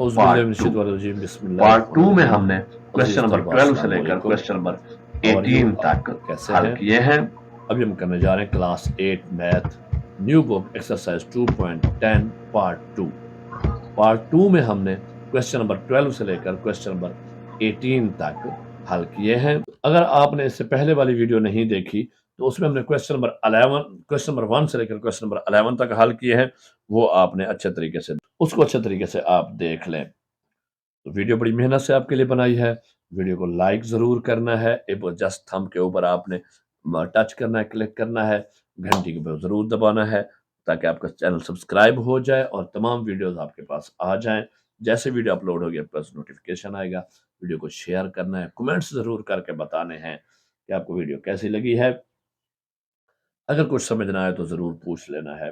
Part 2 में हमने question number 12 से लेकर क्वेश्चन नंबर 18 तक कैसे हल हैं? किए हैं। अभी हम करने जा रहे हैं class 8 math new book exercise 2.10 part 2 में हमने क्वेश्चन नंबर 12 से लेकर क्वेश्चन नंबर 18 तक हल किए हैं। अगर आपने इससे पहले वाली वीडियो नहीं देखी तो उसमें हमने क्वेश्चन नंबर 1 से लेकर क्वेश्चन नंबर 11 तक हल किए हैं। वो आपने अच्छे तरीके से आप देख लें। तो वीडियो बड़ी मेहनत से आपके लिए बनाई है। वीडियो को लाइक जरूर करना है, जस्ट थंब के ऊपर आपने टच करना है, क्लिक करना है, घंटी के ऊपर जरूर दबाना है ताकि आपका चैनल सब्सक्राइब हो जाए और तमाम वीडियोस आपके पास आ जाएं। जैसे वीडियो अपलोड होगी आपके पास नोटिफिकेशन आएगा। वीडियो को शेयर करना है, कमेंट्स जरूर करके बताने हैं कि आपको वीडियो कैसी लगी है। अगर कुछ समझ ना आए तो जरूर पूछ लेना है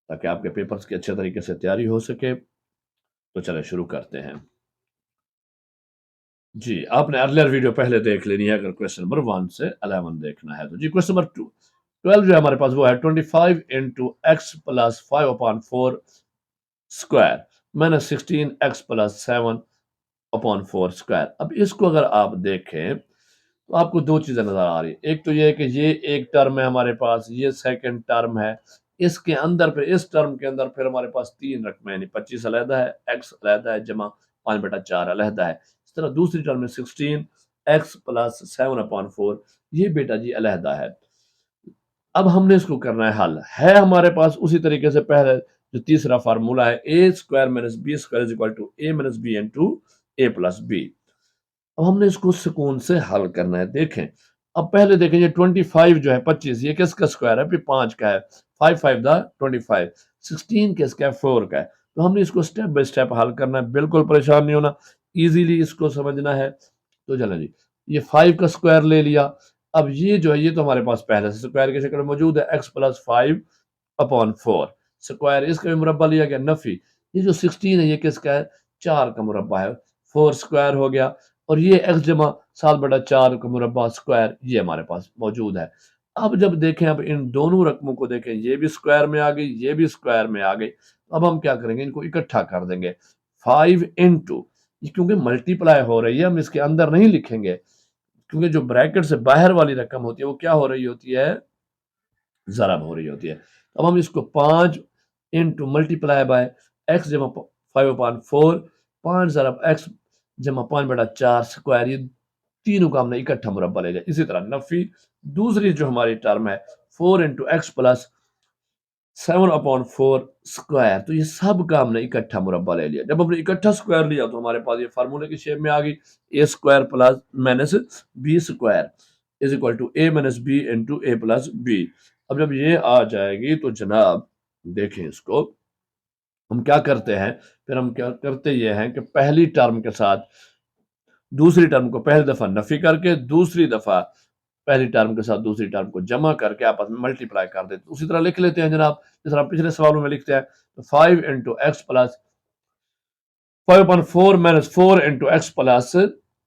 ताकि आपके पेपर्स की अच्छे तरीके से तैयारी हो सके। तो चले शुरू करते हैं। जी, आपने अर्लियर वीडियो पहले देख लेनी है अगर क्वेश्चन नंबर 1 से 11 देखना है तो। जी क्वेश्चन नंबर 12 जो है हमारे पास वो है 25 into x plus 5/4 square minus 16 x plus 7/4 square. अब इसको अगर आप देखें तो आपको दो चीजें नजर आ रही है। एक तो ये है कि ये एक टर्म है हमारे पास, ये सेकंड टर्म है। इसके अंदर फिर इस टर्म के अंदर फिर हमारे पास तीन रकमें यानी 25 अलहदा है, एक्स अलहदा है, जमा 5/4 अलहदा है। इस तरह दूसरी टर्म में 16 एक्स प्लस 7/4 ये बेटा जी अलहदा है। अब हमने इसको करना है हल, है हमारे पास उसी तरीके से पहले जो तीसरा फार्मूला है a square minus b square is equal to a minus b into a plus b. अब हमने इसको सुकून से हल करना है। देखें अब पहले देखें ये 25 जो है 25 ये किसका स्क्वायर है? 5 का है। 5 5 द 25। 16 किसका है? 4 का है। तो हमने इसको स्टेप बाय स्टेप हल करना है, बिल्कुल परेशान नहीं होना, इजीली इसको समझना है। तो चलो जी, ये 5 का स्क्वायर ले लिया। अब ये जो है ये तो हमारे पास पहले से स्क्वायर की शक्ल में मौजूद है, x प्लस 5/4 स्क्वायर, इसका भी मुरब्बा लिया गया नफी। ये जो 16 है ये किसका है? 4 का मुरब्बा है, 4 स्क्वायर हो गया। और ये x जमा 7/4 का मुरब्बा स्क्वायर ये हमारे पास मौजूद है। अब जब देखें, अब इन दोनों रकमों को देखें, ये भी स्क्वायर में आ गई, ये भी स्क्वायर में आ गई। अब हम क्या करेंगे, इनको इकट्ठा कर देंगे। 5 इंटू, क्योंकि मल्टीप्लाई हो रही है हम इसके अंदर नहीं लिखेंगे, क्योंकि जो ब्रैकेट से बाहर वाली रकम होती है वो क्या हो रही होती है? ज़रब हो रही होती है। अब हम इसको 5 इंटू मल्टीप्लाई बाय एक्स जमा 5/4, 5 ज़रब एक्स जमा 5/4 स्क्वायर, ये तीनों का हमने इकट्ठा मुरब्बा ले लिया। इसी तरह नफी दूसरी जो हमारी टर्म है 4 इंटू एक्स प्लस 7/4 स्क्वायर, तो ये सब का हमने इकट्ठा मुरब्बा ले लिया। जब हमने इकट्ठा स्क्वायर लिया तो हमारे पास ये फार्मूले की शेप में आ गई, a square plus minus b square is equal to a minus b into a plus b. अब जब ये आ जाएगी तो जनाब देखें इसको हम क्या करते हैं, फिर हम क्या करते ये हैं कि पहली टर्म के साथ दूसरी टर्म को पहली दफा नफी करके दूसरी दफा पहली टर्म के साथ दूसरी टर्म को जमा करके आपस में मल्टीप्लाई कर देते हैं। उसी तरह लिख लेते हैं जनाब, जिस तरह पिछले सवालों में लिखते हैं। तो 5 into x plus 5/4 minus 4 into x plus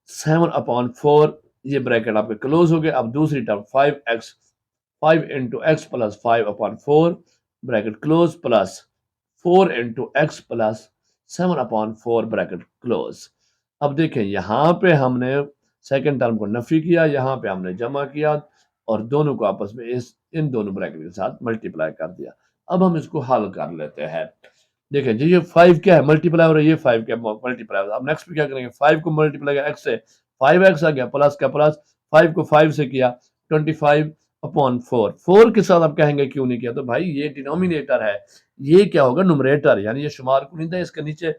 7/4, ये ब्रैकेट आपके क्लोज हो गए। अब दूसरी term 5 into x plus 5/4 bracket close plus 4 into x plus 7/4 bracket close. अब देखें यहाँ पे हमने सेकंड टर्म को नफी किया, यहाँ पे हमने जमा किया और दोनों को आपस में इन दोनों ब्रैकेट के साथ मल्टीप्लाई कर दिया। अब हम इसको हल कर लेते हैं। देखें जी ये 5 क्या है? मल्टीप्लाई हो रहा है, ये 5 क्या मल्टीप्लाई हो रहा है। अब नेक्स्ट पे क्या करेंगे, 5 को मल्टीप्लाई किया एक्स से, 5x आ गया, प्लस का प्लस, 5 को 5 से किया 25/4। 4 के साथ आप कहेंगे क्यों नहीं किया, तो भाई ये डिनोमिनेटर है, ये क्या होगा? नुमरेटर, यानी ये शुमार को नहीं था, इसके नीचे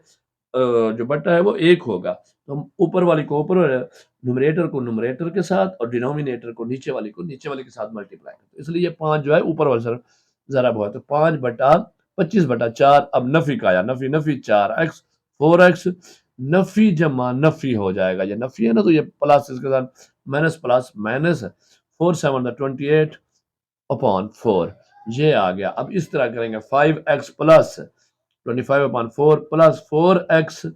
जो बटा है वो 1 होगा। तो हम ऊपर वाली को ऊपर, न्यूमरेटर को न्यूमरेटर के साथ और डिनोमिनेटर को नीचे वाली को नीचे वाले के साथ मल्टीप्लाई करते हैं। इसलिए ये 5 जो है ऊपर वाले तरफ ज़रा हुआ, तो 5/25/4। अब नफी का आया, नफी नफी 4x 4x, नफी जमा नफी हो जाएगा, ये नफी है ना, तो ये प्लस इसके साथ माइनस प्लस माइनस 4 7 28/4 ये आ गया। अब इस तरह करेंगे 5x plus 25/4 plus 4x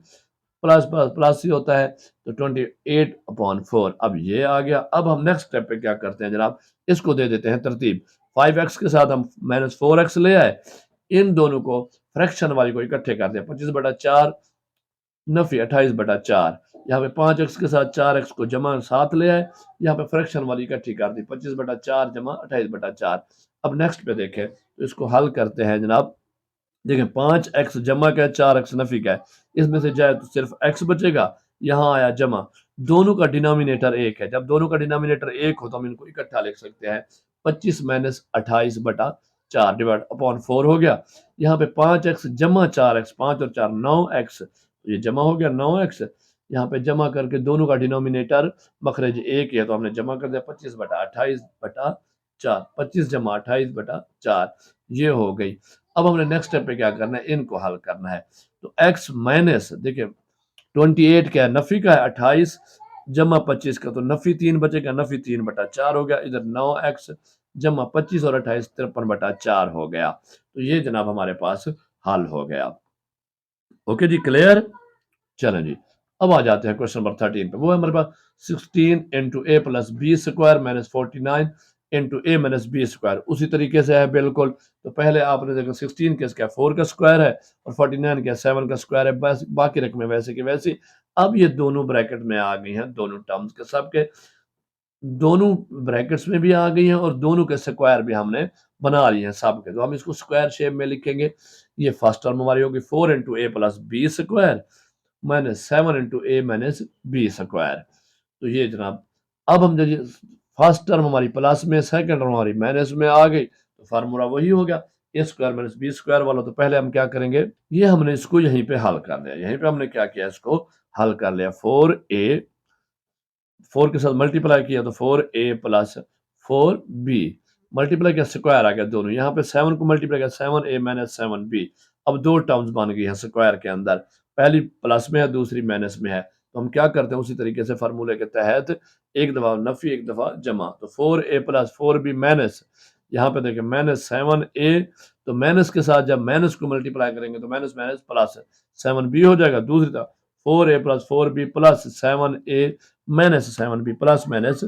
plus plus plus ही होता है तो 28/4। अब ये आ गया। अब हम नेक्स्ट स्टेप पे क्या करते हैं जनाब, इसको दे देते हैं तरतीब। 5x के साथ हम -4x ले आए, इन दोनों को फ्रैक्शन वाली को इकट्ठे करते हैं। 25/4 नफी 28/4। यहाँ पे 5x के साथ 4x को जमा साथ ले आए, यहाँ पे फ्रैक्शन वाली इकट्ठी कर दी 25/4 जमा 28/4। अब नेक्स्ट पे देखें तो इसको हल करते हैं जनाब। देखें 5x जमा का है, 4x नफी का है, इसमें से जाए तो सिर्फ x बचेगा, यहाँ आया जमा, दोनों का डिनोमिनेटर एक है। जब दोनों का डिनोमिनेटर एक हो तो हम इनको इकट्ठा लिख सकते हैं, 25 माइनस 28/4 डिवाइड अपॉन 4 हो गया। यहाँ पे 5x जमा 4x, 5 और 4 9x, तो ये जमा हो गया 9x। यहाँ पे जमा करके दोनों का डिनोमिनेटर मखरज एक है तो हमने जमा कर दिया 25/28/4, 25 जमा 28/4, ये हो गई। अब हमने नेक्स्ट स्टेप पे क्या करना है, इनको हल करना है। तो x माइनस, देखिए 28 क्या है, नफी का है, 28 जमा 25 का, तो नफी 3 बचेगा, नफी 3/4 हो गया। इधर 9x जमा 25 और 28 53/4 हो गया। तो ये जनाब हमारे पास हल हो गया। ओके जी, क्लियर। चलें जी, अब आ जाते हैं क्वेश्चन नंबर 13 पे। वो है हमारे पास 16 into a plus b square minus 49 into a minus b square. उसी तरीके से है बिल्कुल। तो पहले आपने देखा 16 के इसका 4 का स्क्वायर है और 49 का 7 का स्क्वायर है, बस बाकी रकमें वैसे की वैसी। अब ये दोनों ब्रैकेट में आ गई हैं, दोनों टर्म्स के सबके दोनों ब्रैकेट्स में भी आ गई हैं और दोनों के स्क्वायर भी हमने बना लिए हैं सब के। तो हम इसको स्क्वायर शेप में लिखेंगे। ये फर्स्ट टर्म हमारी होगी 4 into a plus b square minus 7 into a minus b square. तो ये जनाब, अब हम जब फर्स्ट टर्म हमारी प्लस में, सेकंड टर्म हमारी माइनस में आ गई, तो फार्मूला वही हो गया a square minus b square वाला। तो पहले हम क्या करेंगे, ये हमने इसको यहीं पे हल कर लिया। यहीं पे हमने क्या किया, इसको हल कर लिया। 4 के साथ मल्टीप्लाई किया तो 4a प्लस 4b, मल्टीप्लाई किया स्क्वायर आ गया दोनों। यहाँ पे 7 को मल्टीप्लाई किया 7a माइनस 7b। अब दो टर्म्स बन गई हैं स्क्वायर के अंदर, पहली प्लस में है दूसरी माइनस में है। तो हम क्या करते हैं, उसी तरीके से फार्मूले के तहत एक दफा नफी एक दफा जमा। तो 4a प्लस 4b माइनस, यहाँ पे देखिए माइनस 7a, तो माइनस के साथ जब माइनस को मल्टीप्लाई करेंगे तो माइनस माइनस प्लस 7b हो जाएगा। दूसरी तरफ 4a plus 4b plus 7a minus 7b plus minus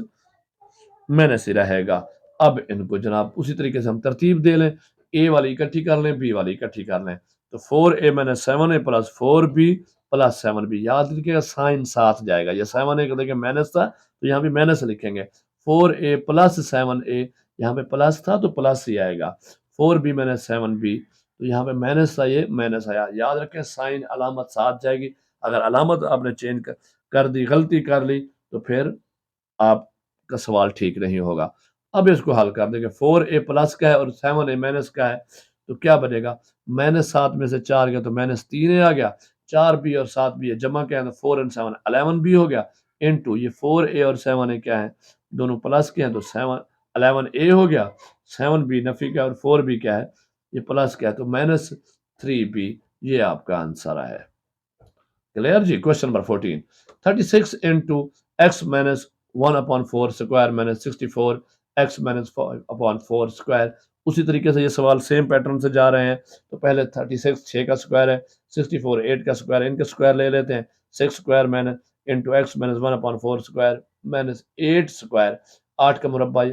minus ही रहेगा। अब इनको जनाब उसी तरीके से हम तरतीब दे लें, ए वाली इकट्ठी कर लें, बी वाली इकट्ठी कर लें। तो 4a minus 7a plus 4b plus 7b, याद रखिएगा साइन साथ जाएगा। ये 7a को देखिए माइनस था तो यहाँ भी माइनस लिखेंगे। 4a प्लस 7a, यहाँ पे प्लस था तो प्लस ही आएगा। 4b माइनस 7b, तो यहाँ पे माइनस था, ये माइनस आया। याद रखें साइन अलामत साथ जाएगी। अगर अलामत आपने चेंज कर दी, गलती कर ली, तो फिर आपका सवाल ठीक नहीं होगा। अब इसको हल कर देंगे। 4a प्लस का है और 7a माइनस का है, तो क्या बनेगा, माइनस 7 में से 4 गया तो माइनस 3 आ गया। 4b और 7b जमा क्या है तो 4 और 7 11b हो गया। इनटू ये 4a और 7a क्या है, दोनों प्लस के हैं तो 7 11a हो गया। 7b नफी का और 4b क्या है, ये प्लस क्या है तो माइनस 3b। ये आपका आंसर है। क्लियर जी। Question number 14, 36 into x minus 1/4 square minus 64 x minus 5/4 square. उसी तरीके से ये सवाल सेम पैटर्न से जा रहे हैं। तो पहले 36 6 का स्क्वायर है, 64 8 का स्क्वायर है, इनके स्क्वायर ले लेते हैं। 6 square minus into x minus 1/4 square minus 8 square, 8 का मुरब्बा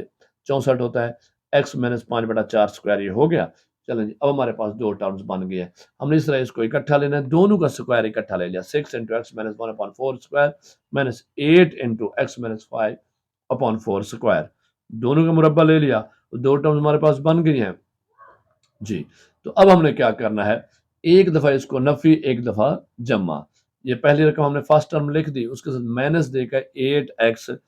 64 होता है, एक्स माइनस 5/4 स्क्वायर, ये हो गया। चलें जी, अब हमारे पास दो टर्म्स बन गए हैं। हमने इस तरह इसको इकट्ठा लेना है, दोनों का स्क्वायर इकट्ठा ले लिया। 6 into x minus 1/4 square minus 8 into x minus 5/4 square, दोनों का मुरब्बा ले लिया। तो दो टर्म्स हमारे पास बन गई हैं जी। तो अब हमने क्या करना है, एक दफा इसको नफी एक दफा जमा। ये पहली रकम हमने फर्स्ट टर्म लिख दी, उसके साथ माइनस देकर 8x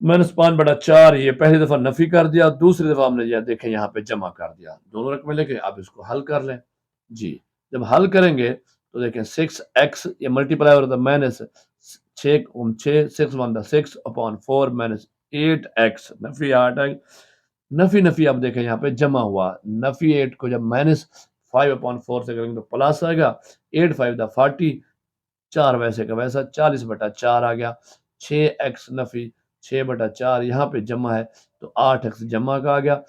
माइनस 5/4, ये पहली दफा नफी कर दिया, दूसरी दफा हमने यह देखें यहाँ पे जमा कर दिया, दोनों रकमें लेके आप इसको हल कर लें जी। जब हल करेंगे तो देखें 6x, ये मल्टीप्लाई हो रहा था minus 6 6 1 6/4 minus 8x Nafi 8x, Nafi Nafi अब देखें यहाँ पे जमा हुआ। नफी 8 को जब माइनस 5/4 से करेंगे तो प्लस आएगा। 8 5 दा 40, 4 वैसे का वैसा 40/4 आ गया। 6x नफी 6/4 यहाँ पे जमा है तो 8x जमा का आ गया।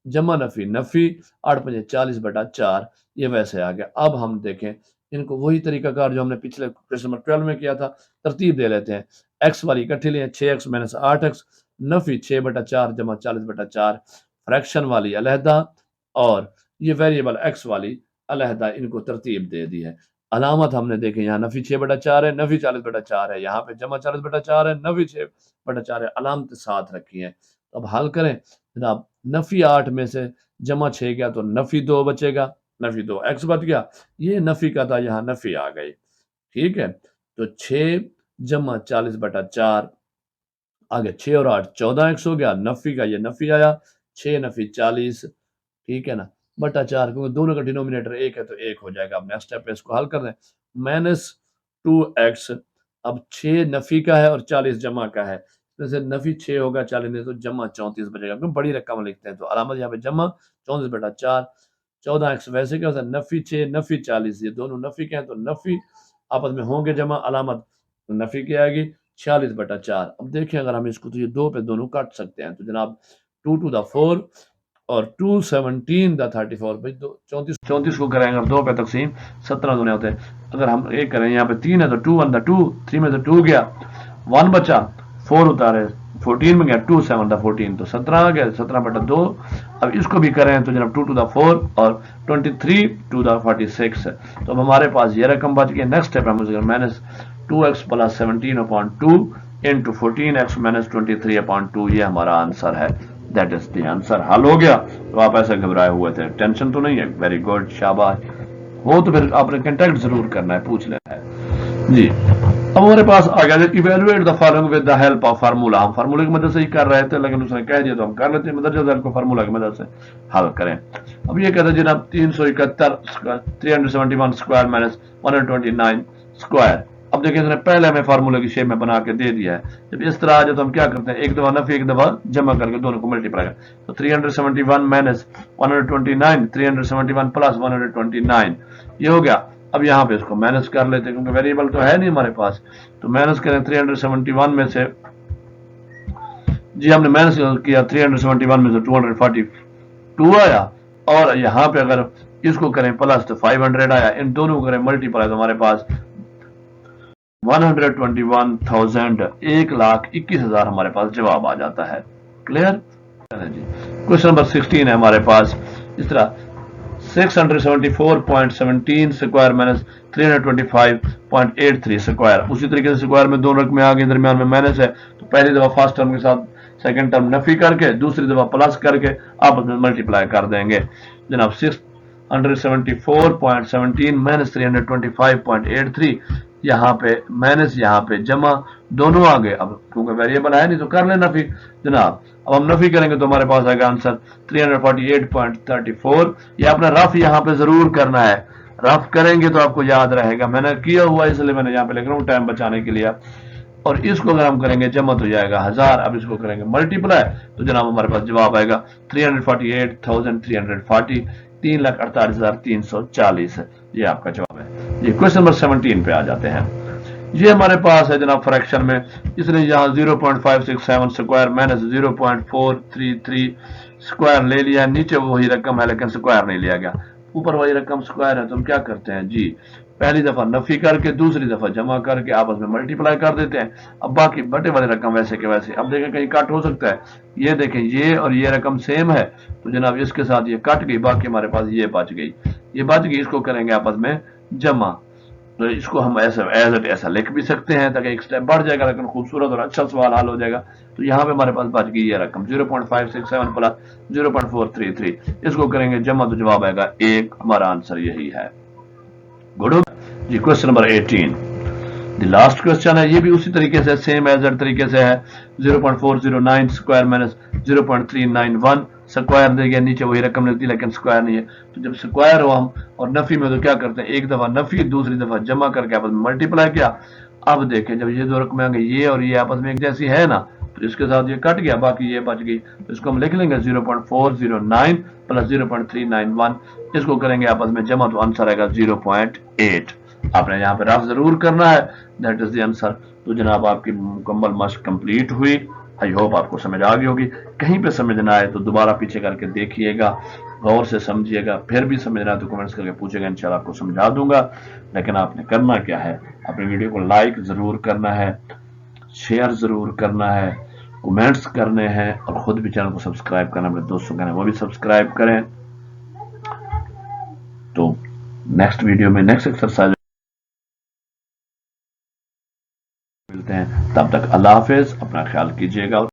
जमा नफी नफी 8 5 40/4, ये वैसे आ गया। अब हम देखें इनको वही तरीकाकार जो हमने पिछले क्वेश्चन नंबर 12 में किया था, तरतीब दे लेते हैं। x वाली इकट्ठी लें, 6x माइनस 8x नफी 6/4 जमा 40/4, फ्रैक्शन वाली अलहदा और ये वेरिएबल x वाली अलहदा, इनको तरतीब दे दी है। अलामत हमने देखे, यहाँ नफी 6/4 है, नफी 40/4 है, यहाँ पे जमा 40/4 है, नफी 6/4 है, अलामत साथ रखी है। तो अब हल करें जनाब, नफी 8 में से जमा 6 गया तो नफी 2 बचेगा, नफी 2 x बच गया, ये नफी का था, यहाँ नफी आ गई। ठीक है, तो 6 जमा 40/4 आगे 6 और 8 14x हो गया, नफी का ये नफी आया, 6 नफी 40, ठीक है ना, बटा 4, क्योंकि दोनों का डिनोमिनेटर 1 है तो 1 हो जाएगा। अब नेक्स्ट स्टेप पे इसको हल कर दें, -2x, अब 6 नफी का है और 40 जमा का है, जैसे नफी 6 होगा, 40 नहीं तो जमा 34 बचेगा, क्यों बड़ी रकम लिखते हैं तो अलामत यहाँ पे जमा 34/4, 14x वैसे क्या होता है, नफी 6 नफी 40, ये दोनों नफी के हैं तो नफी आपस में होंगे जमा, अलामत नफी की आएगी 46/4। अब देखें अगर हम इसको तो ये 2 पे दोनों काट सकते हैं, तो जनाब 2 to the 4 और 2 17 the 34 भाई 34 को करेंगे हम 2 पे तकसीम 17 दुनिया होते हैं। अगर हम एक करें यहाँ पे 3 है तो 2 1 2, 3 में तो 2 गया, 1 बचा, 4 उतारे, 14 में गया, 2 7 था 14 तो 17 आ गया, 17/2। अब इसको भी करें तो जनाब 2 to the 4 और 23 to the 46 है, तो अब हमारे पास ये रकम बच गई। नेक्स्ट स्टेप है -2x + 17/2 इंटू 14x - 23/2, ये हमारा आंसर है, दैट इज द आंसर। हल हो गया, तो आप ऐसे घबराए हुए थे, टेंशन तो नहीं है, वेरी गुड, शाबाश। हो तो फिर आपने कांटेक्ट जरूर करना है, पूछ लेना है जी। अब हमारे पास आ गया evaluate the following with the help of formula, हम फार्मूले की मदद से ही कर रहे थे, लेकिन उसने कह दिया तो हम कर लेते हैं, मदरजा ज़ैल को फार्मूला की मदद से हल करें। अब ये कहते हैं जनाब 371 स्क्वायर माइनस 129 स्क्वायर। अब देखिए इसने पहले हमें फार्मूले की शेप में बना के दे दिया है, जब इस तरह आ जाए तो हम क्या करते हैं, एक दफा नफी एक दफा जमा करके दोनों को मल्टीप्लाई कर, तो 371 माइनस 129, 371 प्लस 129, ये हो गया। अब यहाँ पे इसको माइनस कर लेते हैं, क्योंकि वेरिएबल तो है नहीं हमारे पास, तो माइनस करें 371 में से, जी हमने माइनस किया 371 में से 242 आया, और यहाँ पे अगर इसको करें प्लस तो 500 आया, इन दोनों को करें मल्टीप्लाई तो हमारे पास 121,000, 1,21,000 हमारे पास जवाब आ जाता है। क्लियर जी। क्वेश्चन नंबर 16 है हमारे पास इस तरह 674.17 स्क्वायर माइनस 325.83 स्क्वायर। उसी तरीके से स्क्वायर में दोनों रकमें आ गई, दरमियान में माइनस है, तो पहली दफा फर्स्ट टर्म के साथ सेकंड टर्म नफी करके, दूसरी दफा प्लस करके आपस में मल्टीप्लाई कर देंगे। जनाब 674.17 माइनस 325.83, यहाँ पे माइनस यहाँ पे जमा, दोनों आ गए। अब क्योंकि वेरिएबल है नहीं तो कर लेना फिर जनाब। अब हम नफी करेंगे तो हमारे पास आएगा आंसर 348.34। ये अपना रफ यहाँ पे जरूर करना है, रफ करेंगे तो आपको याद रहेगा, मैंने किया हुआ इसलिए मैंने यहाँ पे लिख रहा हूँ टाइम बचाने के लिए। और इसको अगर हम करेंगे जमा तो जाएगा 1000, अब इसको करेंगे मल्टीप्लाई तो जनाब हमारे पास जवाब आएगा 348,340, 3,48,340, ये आपका जवाब है। ये क्वेश्चन नंबर 17 पे आ जाते हैं। ये हमारे पास है जनाब फ्रैक्शन में, इसने यहाँ 0.567 स्क्वायर माइनस 0.433 स्क्वायर ले लिया, नीचे वही रकम है लेकिन स्क्वायर नहीं लिया गया, ऊपर वही रकम स्क्वायर है, तो हम क्या करते हैं जी, पहली दफा नफी करके दूसरी दफा जमा करके आपस में मल्टीप्लाई कर देते हैं। अब बाकी बटे वाली रकम वैसे के वैसे, अब देखें कहीं कट हो सकता है, ये देखें ये और ये रकम सेम है, तो जनाब इसके साथ ये कट गई, बाकी हमारे पास ये बच गई, ये बच गई, इसको करेंगे आपस में जमा। तो इसको हम ऐसा लिख भी सकते हैं ताकि एक स्टेप बढ़ जाएगा, लेकिन खूबसूरत और अच्छा सवाल हल हो जाएगा। तो यहाँ पे हमारे पास बच गई ये रकम 0.567 प्लस 0.433, इसको करेंगे जमा तो जवाब आएगा 1, हमारा आंसर यही है। गुड जी। Question number 18 the last question है, ये भी उसी तरीके से सेम एज दैट तरीके से है, 0.409 स्क्वायर माइनस 0.391 स्क्वायर दे गया, नीचे वही रकम लगती लेकिन स्क्वायर नहीं है, तो जब स्क्वायर हो हम और नफी में तो क्या करते हैं, एक दफा नफी दूसरी दफा जमा करके आपस में मल्टीप्लाई किया। अब देखें जब ये दो रकमें आ गई, ये और ये आपस में एक जैसी है ना, तो इसके साथ ये कट गया, बाकी ये बच गई, तो इसको हम लिख लेंगे 0.409 प्लस 0.391, इसको करेंगे आपस में जमा तो आंसर आएगा 0.8। आपने यहाँ पे रफ जरूर करना है, दैट इज द आंसर। तो जनाब आपकी मुकम्मल मशक कंप्लीट हुई, आई होप आपको समझ आ गई होगी। कहीं पे समझ ना आए तो दोबारा पीछे करके देखिएगा, गौर से समझिएगा, फिर भी समझना है तो कमेंट्स करके पूछेगा, इंशाल्लाह आपको समझा दूंगा। लेकिन आपने करना क्या है, अपनी वीडियो को लाइक जरूर करना है, शेयर जरूर करना है, कमेंट्स करने हैं, और खुद भी चैनल को सब्सक्राइब करना, अपने दोस्तों कहना वो भी सब्सक्राइब करें। तो नेक्स्ट वीडियो में नेक्स्ट एक्सरसाइज मिलते हैं, तब तक अल्लाह हाफिज, अपना ख्याल कीजिएगा।